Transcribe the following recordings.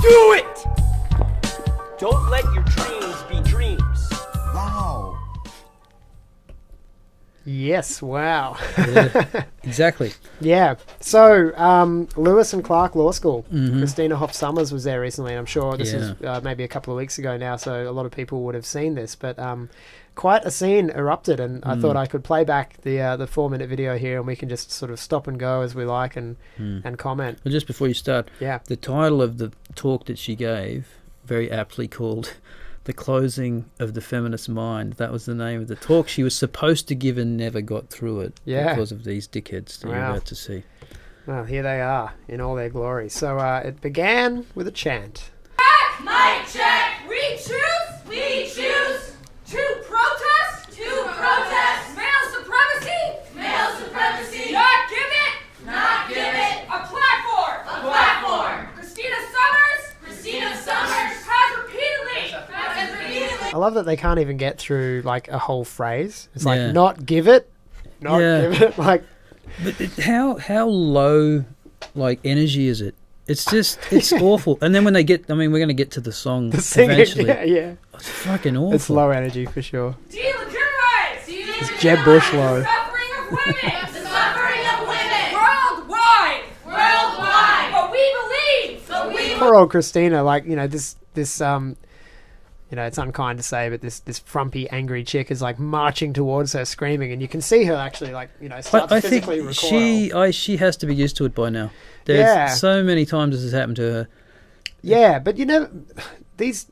Do it! Don't let your dreams be dreams. Wow. Yes, wow. Yeah, exactly. Yeah. So, Lewis and Clark Law School. Christina Hoff-Sommers was there recently. And I'm sure this is maybe a couple of weeks ago now, so a lot of people would have seen this. But quite a scene erupted, and I thought I could play back the 4-minute video here, and we can just sort of stop and go as we like and comment. But just before you start, the title of the talk that she gave, very aptly called The Closing of the Feminist Mind. That was the name of the talk she was supposed to give and never got through it because of these dickheads that you're about to see. Well, here they are in all their glory. So it began with a chant. Mic check! We choose to protest male supremacy, not give it a platform. Christina Sommers has repeatedly I love that they can't even get through like a whole phrase. It's like not give it, give it. Like, but how low like energy is it? It's just it's awful. And then when they get, we're going to get to the song eventually. Yeah. It's fucking awful. It's low energy for sure. delegitimize It's Jeb Bush low. the suffering of women worldwide. But we believe. Poor old Christina, like, this it's unkind to say, but this frumpy, angry chick is like marching towards her, screaming, and you can see her actually start to physically recoil. She has to be used to it by now. There's so many times this has happened to her. Yeah, but these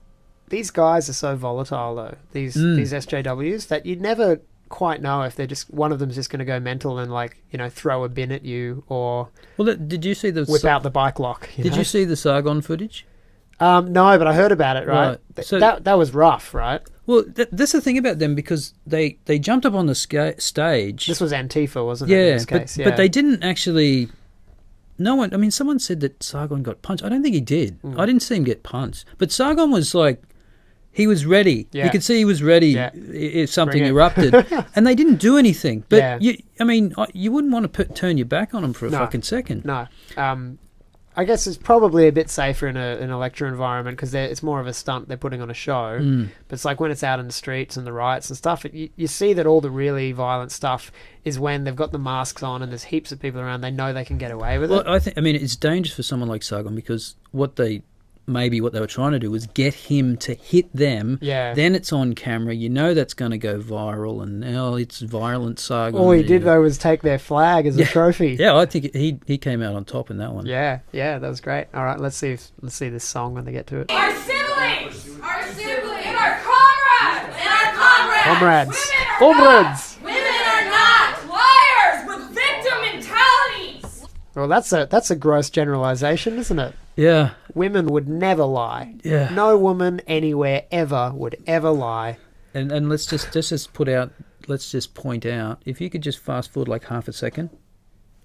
guys are so volatile though. These SJWs that you never quite know if they're just one of them's just going to go mental and throw a bin at you or did you see the whip out the bike lock? Did you see the Sargon footage? No, but I heard about it. Right, so that was rough, right? Well, that's the thing about them because they jumped up on the stage. This was Antifa, wasn't it? In this case? But they didn't actually. No one. I mean, someone said that Sargon got punched. I don't think he did. I didn't see him get punched. But Sargon was like, he was ready. Yeah. You could see he was ready if something erupted, and they didn't do anything. But you wouldn't want to turn your back on them for a fucking second. No. I guess it's probably a bit safer in a lecture environment because it's more of a stunt they're putting on a show. But it's like when it's out in the streets and the riots and stuff, you see that all the really violent stuff is when they've got the masks on and there's heaps of people around. They know they can get away with it. Well, it's dangerous for someone like Sargon because what they were trying to do was get him to hit them. Yeah. Then it's on camera. You know that's going to go viral, and now it's violent Sargon. All he did though was take their flag as a trophy. Yeah, I think he came out on top in that one. Yeah, that was great. All right, let's see this song when they get to it. Our siblings, and our comrades. Comrades. Women are not liars with victim mentalities. Well, that's a gross generalization, isn't it? Yeah. Women would never lie. Yeah. No woman anywhere ever would ever lie. And let's just point out, if you could just fast forward like half a second.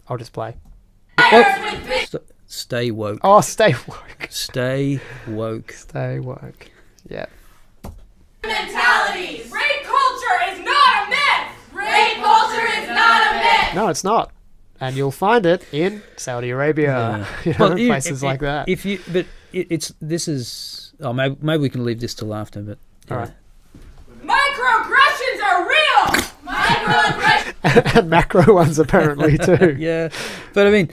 I'll just play. Stay woke. Oh, stay woke. Stay woke. Stay woke. Yeah. Mentalities. Rape culture is not a myth. No, it's not. And you'll find it in Saudi Arabia, places like that. Maybe we can leave this till after, but all right. Microaggressions are real. And macro ones apparently too. Yeah, but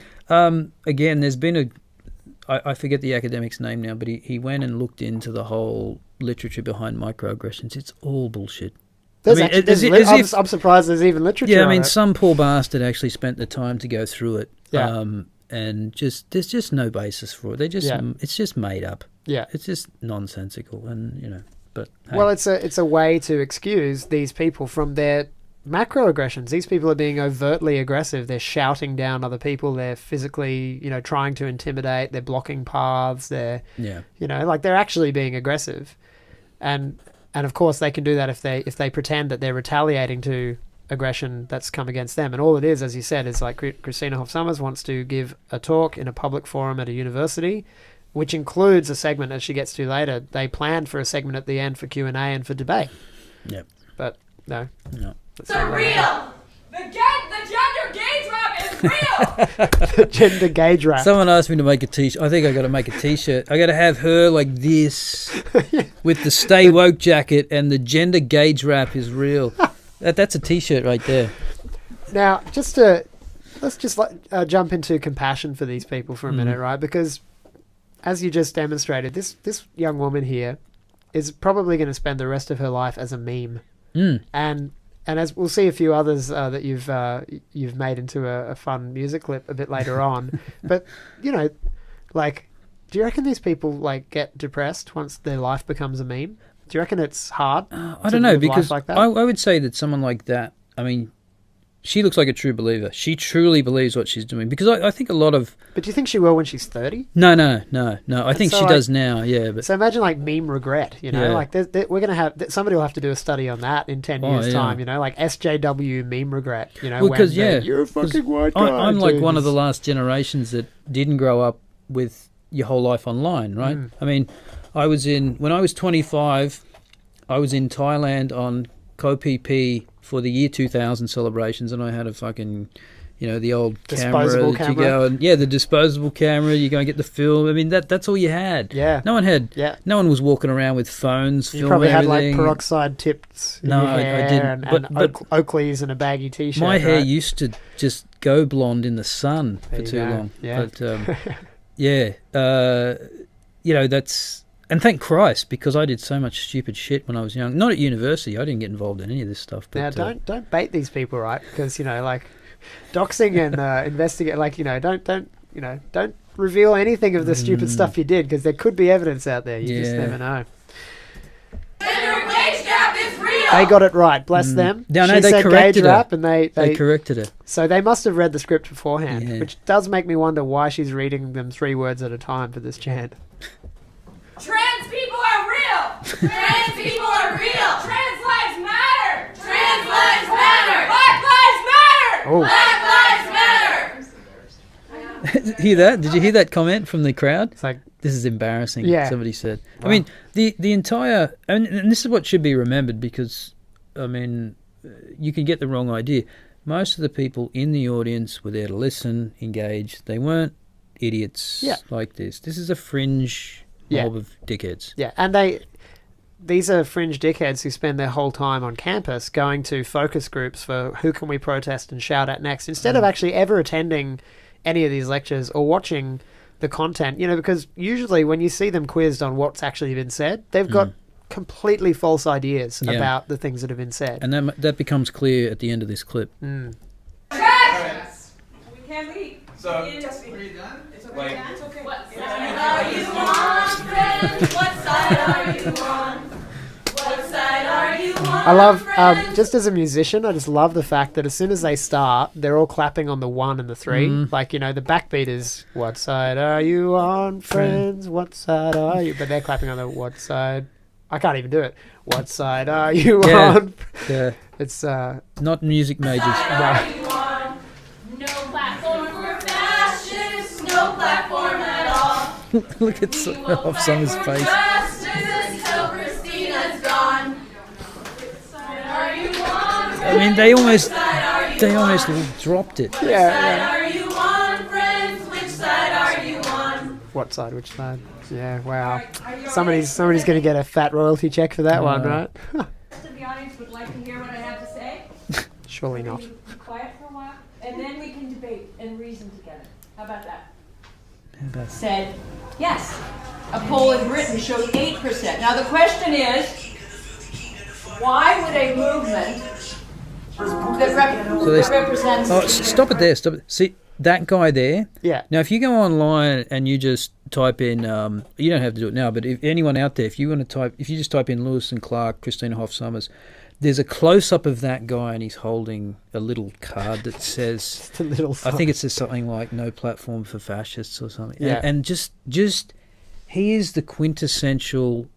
again, there's been I forget the academic's name now, but he went and looked into the whole literature behind microaggressions. It's all bullshit. I'm surprised there's even literature. Yeah, on it. some poor bastard actually spent the time to go through it. Yeah. And there's just no basis for it. It's just made up. Yeah. It's just nonsensical, and But hey. Well, it's a way to excuse these people from their macroaggressions. These people are being overtly aggressive. They're shouting down other people. They're physically, trying to intimidate. They're blocking paths. They're they're actually being aggressive, and of course they can do that if they pretend that they're retaliating to aggression that's come against them. And all it is, as you said, is like Christina Hoff-Sommers wants to give a talk in a public forum at a university, which includes a segment, as she gets to later. They planned for a segment at the end for Q&A and for debate. Yep. But no. Surreal! The gender gaze rap is real. Gender gauge rap. Someone asked me to make a t-shirt. I think I got to make a t-shirt. I got to have her like this with the Stay Woke jacket, and the gender gauge rap is real. That's a t-shirt right there. Now, let's just jump into compassion for these people for a minute, right? Because as you just demonstrated, this young woman here is probably going to spend the rest of her life as a meme. And as we'll see a few others that you've made into a fun music clip a bit later on. But, you know, like, do you reckon these people, like, get depressed once their life becomes a meme? Do you reckon it's hard? I don't know, because like I would say that someone like that, I mean, she looks like a true believer. She truly believes what she's doing. Because I think a lot of... But do you think she will when she's 30? No. I think she does now, yeah. But so imagine like meme regret, you know? Yeah. Like we're going to have... Somebody will have to do a study on that in 10 years' time, you know? Like SJW meme regret, you know? Well, because, you're a fucking white guy. I'm like one of the last generations that didn't grow up with your whole life online, right? I mean, when I was 25, I was in Thailand on Ko-Pi for the year 2000 celebrations, and I had a fucking, you know, the old disposable camera. You go and, the disposable camera. You go and get the film. I mean, that's all you had. Yeah. No one was walking around with phones. You probably everything. had like peroxide tips. In your hair I didn't. And Oakleys and a baggy t-shirt. My hair right? used to just go blonde in the sun for too long. Yeah. But you know, that's. And thank Christ, because I did so much stupid shit when I was young. Not at university. I didn't get involved in any of this stuff. But, now, don't bait these people, right? Because, you know, like, doxing and investigate, like, you know, don't reveal anything of the stupid stuff you did, because there could be evidence out there. You just never know. Gender wage gap is real. They got it right. Bless them. No, she they said corrected gauge her. rap, and they corrected it. So they must have read the script beforehand, Yeah. which does make me wonder why she's reading them 3 words at a time for this chant. Trans people are real. Trans people are real. Trans lives matter. Trans lives matter. Black lives matter. Oh. Black lives matter. Hear that? Did you hear that comment from the crowd? It's like, This is embarrassing. Yeah. Somebody said. Wow. I mean, the entire, and this is what should be remembered, because, I mean, you can get the wrong idea. Most of the people in the audience were there to listen, engage. They weren't idiots like this. This is a fringe mob of dickheads. yeah, and these are fringe dickheads who spend their whole time on campus going to focus groups for who can we protest and shout at next, instead of actually ever attending any of these lectures or watching the content, you know, because usually when you see them quizzed on what's actually been said, they've got completely false ideas about the things that have been said. And that becomes clear at the end of this clip. Yes. We can leave. So, Are like, you on, friends? What side are you on? What side are you on? I love, friends? just as a musician, I just love the fact that as soon as they start, they're all clapping on the 1 and the 3. Like, you know, the backbeat is, what side are you on, friends? What side are you? But they're clapping on the what side. I can't even do it. What side are you on? Yeah. It's, Not music majors. Are you on? No platform for fascists. No platform at all. Look at Hoff-Sommers' face. Justice until Christina's gone. Which side are you on? I mean, they almost on? dropped it. yeah. Are you on, friends? Which side are you on? What side? Which side? Yeah, wow. Somebody's going to get a fat royalty check for that one, right? The audience would like to hear what I have to say. Surely not. Be quiet for a while, and then we can debate and reason together. How about that? Said yes. A poll in Britain showed 8%. Now the question is, why would a movement that represents? Oh, stop it there. Stop it. See that guy there. Yeah. Now, if you go online and you just type in, you don't have to do it now, but if anyone out there, if you just type in Lewis and Clark, Christina Hoff-Sommers, there's a close-up of that guy, and he's holding a little card that says, The little I think it says something like "No platform for fascists" or something. Yeah. And just he is the quintessential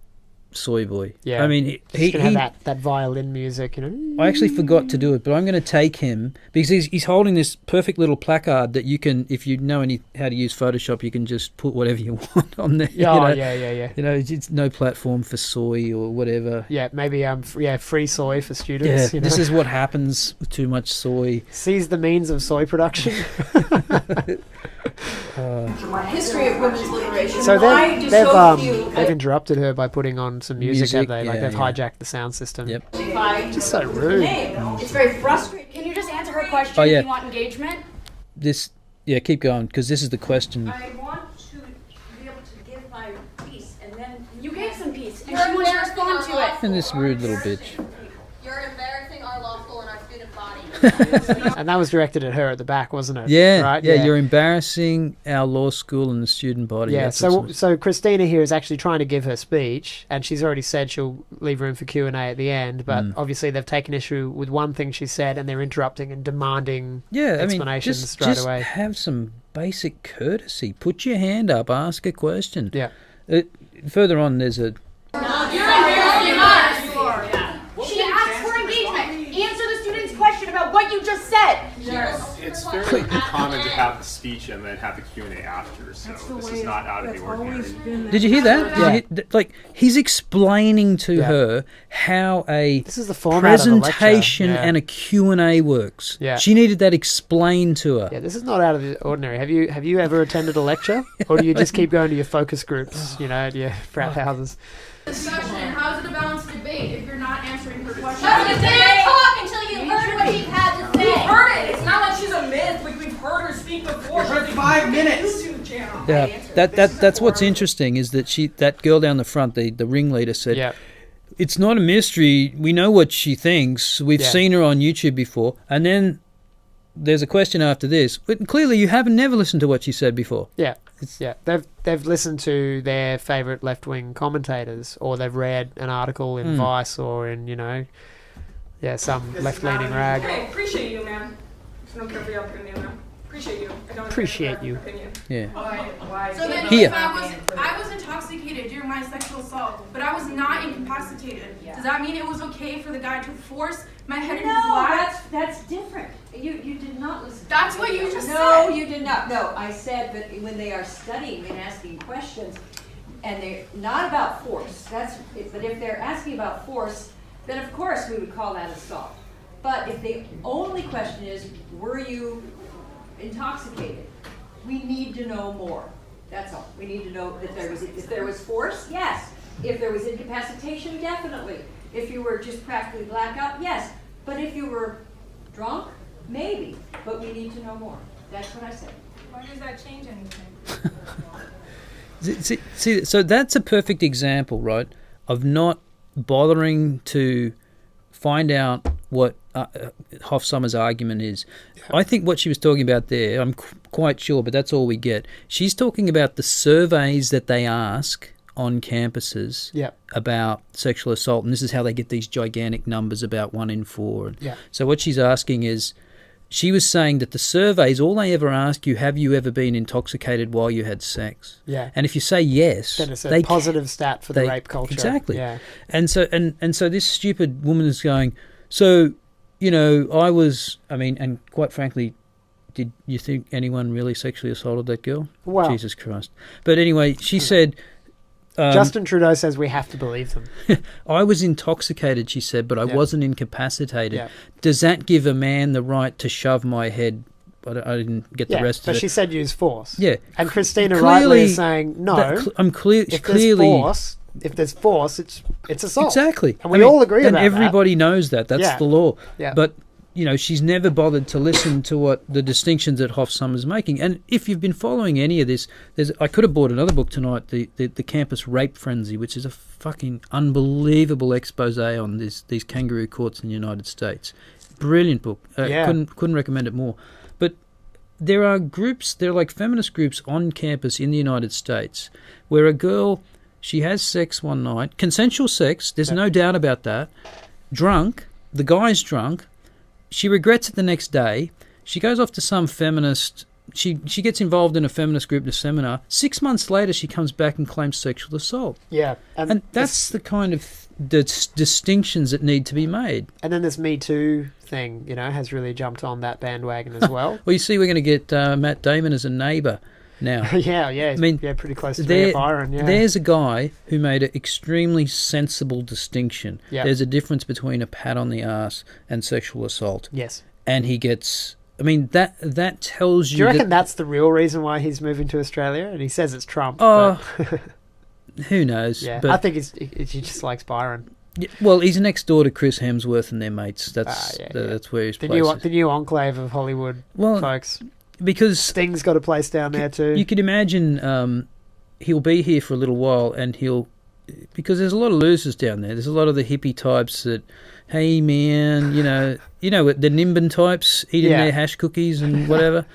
soy boy. Yeah. I mean, He's going to have that violin music, you know. I actually forgot to do it, but I'm going to take him because he's holding this perfect little placard that you can, if you know how to use Photoshop, you can just put whatever you want on there. Yeah, you know? yeah. You know, it's no platform for soy or whatever. Yeah, maybe free soy for Yeah, students. You know? this is what happens with too much soy. Seize the means of soy production. History of women's liberation. So Why do so few they've interrupted her by putting on some music, have they? Like yeah, they've hijacked the sound system. Yep. Just so rude. It's very frustrating. Can you just answer her question? Oh, yeah. Do you want engagement? Keep going because this is the question. I want to be able to give my piece, and then You gave some peace, and You're she wants to embarrassing respond to our it. And this rude little bitch. you're embarrassing our law school and our student body. And that was directed at her at the back, wasn't it? Yeah, Right? yeah, you're embarrassing our law school and the student body. Yeah, That's what's- so Christina here is actually trying to give her speech, and she's already said she'll leave room for Q&A at the end, but obviously they've taken issue with one thing she said, and they're interrupting and demanding explanations just, straight just away. have some basic courtesy. Put your hand up, ask a question. Yeah. Further on, there's a... You're embarrassing us. She asked for engagement. Answer the student's question about what you just said. It's fairly common to have the speech and then have the Q&A after, so this is not out of the ordinary. Did you hear that? Yeah. Like, he's explaining to her how a This is the format of the lecture. presentation Yeah. and a Q&A works. Yeah. She needed that explained to her. Yeah, this is not out of the ordinary. Have you ever attended a lecture? Or do you just keep going to your focus groups, you know, at your frat houses? Discussion. How is it a balanced debate if you're not answering her question? You can't talk until you heard what he had to say. We've heard it. It's not like she's a myth. We've heard her speak before. For 5 minutes. Yeah, that's what's interesting is that that girl down the front, the ringleader said, Yeah. it's not a mystery. We know what she thinks. We've Yeah. seen her on YouTube before. And then there's a question after this. But clearly you haven't never listened to what she said before. Yeah. Yeah, they've listened to their favourite left-wing commentators, or they've read an article in Vice or in, some left-leaning rag. Hey, appreciate you, man. I don't care for your opinion, though. Appreciate you. I don't Appreciate care for you. your opinion. Yeah. So then Here. if I was intoxicated during my sexual assault, but I was not incapacitated. Does that mean it was okay for the guy to force my head in his No, lap? that's different. You did not listen. That's what you just No, said. you did not. No, I said that when they are studying and asking questions, and they're not about force. But if they're asking about force, then of course we would call that assault. But if the only question is, were you intoxicated? We need to know more. That's all. We need to know that if there was force, yes. If there was incapacitation, definitely. If you were just practically blackout, yes. But if you were drunk, maybe. But we need to know more. That's what I said. Why does that change anything? See, so that's a perfect example, right, of not bothering to find out what Hoff-Sommers' argument is. I think what she was talking about there, I'm quite sure, but that's all we get. She's talking about the surveys that they ask on campuses about sexual assault, and this is how they get these gigantic numbers about 1 in 4. Yeah. So what she's asking is, she was saying that the surveys, all they ever ask you, have you ever been intoxicated while you had sex? Yeah. And if you say yes, Then it's a positive stat for the rape culture. Exactly. Yeah. And so and so this stupid woman is going, so, I was, and quite frankly, did you think anyone really sexually assaulted that girl? Well, Jesus Christ. But anyway, she said... Justin Trudeau says we have to believe them. I was intoxicated, she said, but I wasn't incapacitated. Yeah. Does that give a man the right to shove my head? I didn't get the rest of it. But she said use force. Yeah. And Christina Clearly, rightly is saying no. I'm clear. If Clearly, there's force, it's assault. exactly. And we all agree and about everybody knows that. That's Yeah. the law. Yeah. But she's never bothered to listen to what the distinctions that Hoff-Sommers is making. And if you've been following any of this, I could have bought another book tonight, the Campus Rape Frenzy, which is a fucking unbelievable expose on these kangaroo courts in the United States. Brilliant book. Couldn't recommend it more. But there are groups, there are like feminist groups on campus in the United States where a girl, she has sex one night, consensual sex, there's no doubt about that, drunk, the guy's drunk, she regrets it the next day. She goes off to some feminist she gets involved in a feminist group in a seminar. 6 months later, she comes back and claims sexual assault. Yeah. And that's the kind of distinctions that need to be made. And then this Me Too thing, has really jumped on that bandwagon as well. Well, you see, we're going to get Matt Damon as a neighbour now. Yeah. Pretty close to Mayor Byron. Yeah. There's a guy who made an extremely sensible distinction. Yep. There's a difference between a pat on the arse and sexual assault. Yes. And he gets... I mean, that tells you... Do you reckon that's the real reason why he's moving to Australia? And he says it's Trump. Oh, who knows? Yeah, but I think he just likes Byron. Yeah, well, he's next door to Chris Hemsworth and their mates. That's where he's placed. The new enclave of Hollywood folks. Because Sting's got a place down there too. You could imagine he'll be here for a little while, and because there's a lot of losers down there. There's a lot of the hippie types that, hey man, the Nimbin types eating their hash cookies and whatever.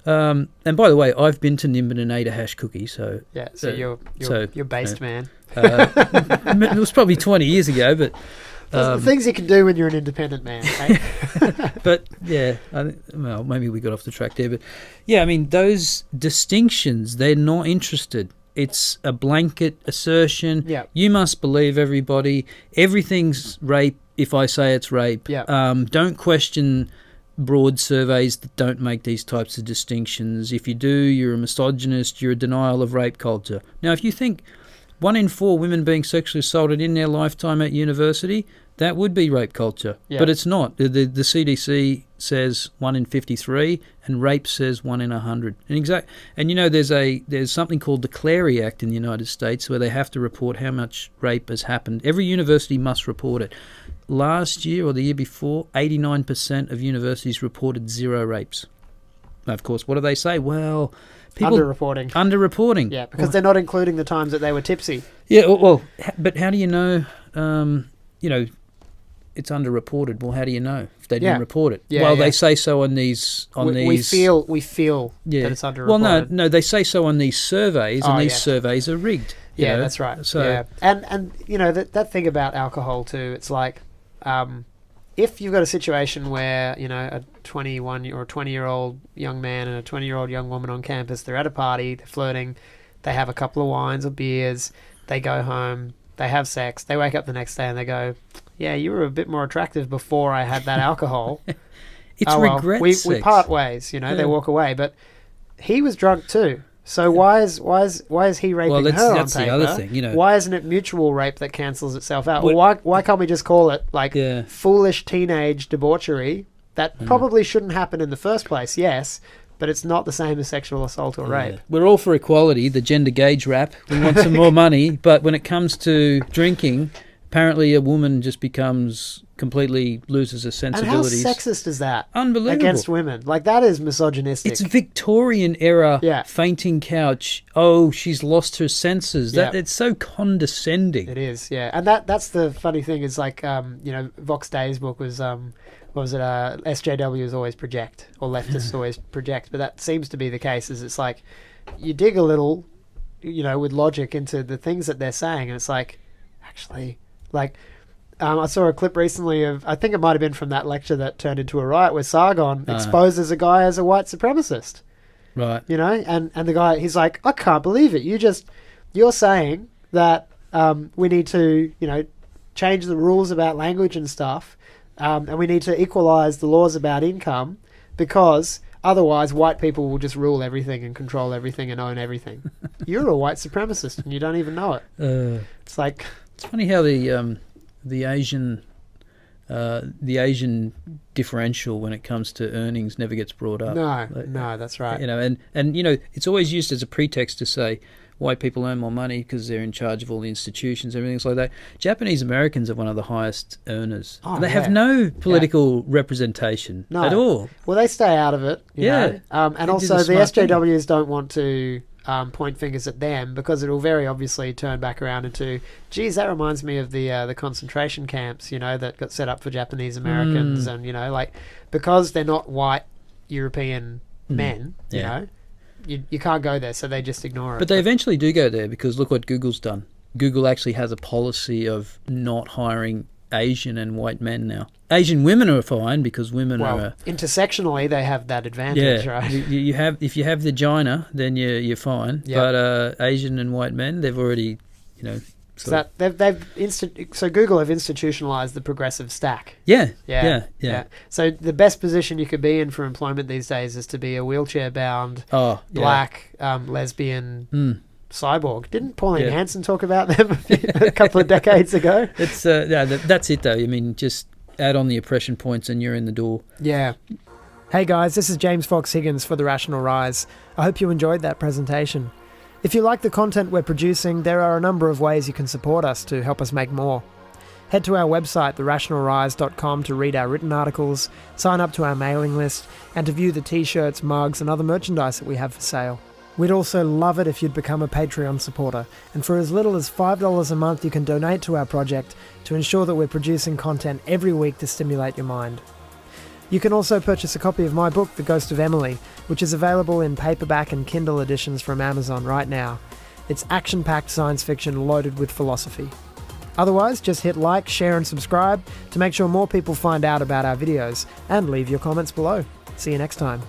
And by the way, I've been to Nimbin and ate a hash cookie, so yeah. So you're based, man. It was probably 20 years ago, but the things you can do when you're an independent man. Right? But yeah, maybe we got off the track there, but yeah, I mean those distinctions, they're not interested. It's a blanket assertion. Yeah. You must believe everybody. Everything's rape if I say it's rape. Yeah. Don't question broad surveys that don't make these types of distinctions. If you do, you're a misogynist. You're a denial of rape culture. Now, if you think 1 in 4 women being sexually assaulted in their lifetime at university, that would be rape culture. Yeah. But it's not. The CDC says 1 in 53, and rape says 1 in 100. And there's something called the Clary Act in the United States where they have to report how much rape has happened. Every university must report it. Last year or the year before, 89% of universities reported 0 rapes. Now, of course, what do they say? Well, people... Underreporting. Yeah, because they're not including the times that they were tipsy. Yeah, well, but how do you know, it's underreported? Well, how do you know if they didn't report it? Yeah, they say so on these... We feel that it's underreported. Well, no, they say so on these surveys, and these surveys are rigged. Yeah, that's right. So, yeah. And that thing about alcohol too, it's like... if you've got a situation where, a 21 or a 20-year-old young man and a 20-year-old young woman on campus, they're at a party, they're flirting, they have a couple of wines or beers, they go home, they have sex, they wake up the next day and they go, yeah, you were a bit more attractive before I had that alcohol. It's regret sex. We part ways, they walk away. But he was drunk too. So why is he raping her on paper? The other thing, Why isn't it mutual rape that cancels itself out? Well, why can't we just call it foolish teenage debauchery that probably shouldn't happen in the first place? Yes, but it's not the same as sexual assault or rape. We're all for equality, the gender gauge rap. We want some more money, but when it comes to drinking, apparently a woman just completely loses her sensibilities. And how sexist is that? Unbelievable. Against women. Like, that is misogynistic. It's Victorian era fainting couch. Oh, she's lost her senses. It's so condescending. It is, yeah. And that's the funny thing is like, Vox Day's book was, SJWs always project, or leftists always project, but that seems to be the case, is it's like, you dig a little, with logic into the things that they're saying, and it's like, actually, like... I saw a clip recently of, I think it might have been from that lecture that turned into a riot, where Sargon exposes a guy as a white supremacist. Right. And the guy, he's like, I can't believe it. You're saying that we need to, change the rules about language and stuff, and we need to equalise the laws about income, because otherwise white people will just rule everything and control everything and own everything. You're a white supremacist and you don't even know it. It's like... It's funny how the Asian differential when it comes to earnings never gets brought up. No, that's right. And it's always used as a pretext to say white people earn more money because they're in charge of all the institutions, everything like that. Japanese Americans are one of the highest earners. They have no political representation at all. Well, they stay out of it. You know? And also the SJWs don't want to point fingers at them, because it will very obviously turn back around into, geez, that reminds me of the concentration camps, that got set up for Japanese Americans, and because they're not white European men, you can't go there, so they just ignore it. But they eventually do go there, because look what Google's done. Google actually has a policy of not hiring Asian and white men now. Asian women are fine because women Well, are. intersectionally, they have that advantage, Yeah, right? you have if you have the vagina, then you're fine. Yeah. But Asian and white men, they've already, So so Google have institutionalized the progressive stack. Yeah. So the best position you could be in for employment these days is to be a wheelchair-bound, Oh, yeah. black, lesbian cyborg. Didn't Pauline Yeah. Hanson talk about them a couple of decades ago? It's that's it though. I mean, just add on the oppression points and you're in the door. Yeah. Hey guys, this is James Fox Higgins for The Rational Rise. I hope you enjoyed that presentation. If you like the content we're producing, there are a number of ways you can support us to help us make more. Head to our website, therationalrise.com, to read our written articles, sign up to our mailing list, and to view the t-shirts, mugs, and other merchandise that we have for sale. We'd also love it if you'd become a Patreon supporter, and for as little as $5 a month you can donate to our project to ensure that we're producing content every week to stimulate your mind. You can also purchase a copy of my book, The Ghost of Emily, which is available in paperback and Kindle editions from Amazon right now. It's action-packed science fiction loaded with philosophy. Otherwise, just hit like, share and subscribe to make sure more people find out about our videos, and leave your comments below. See you next time.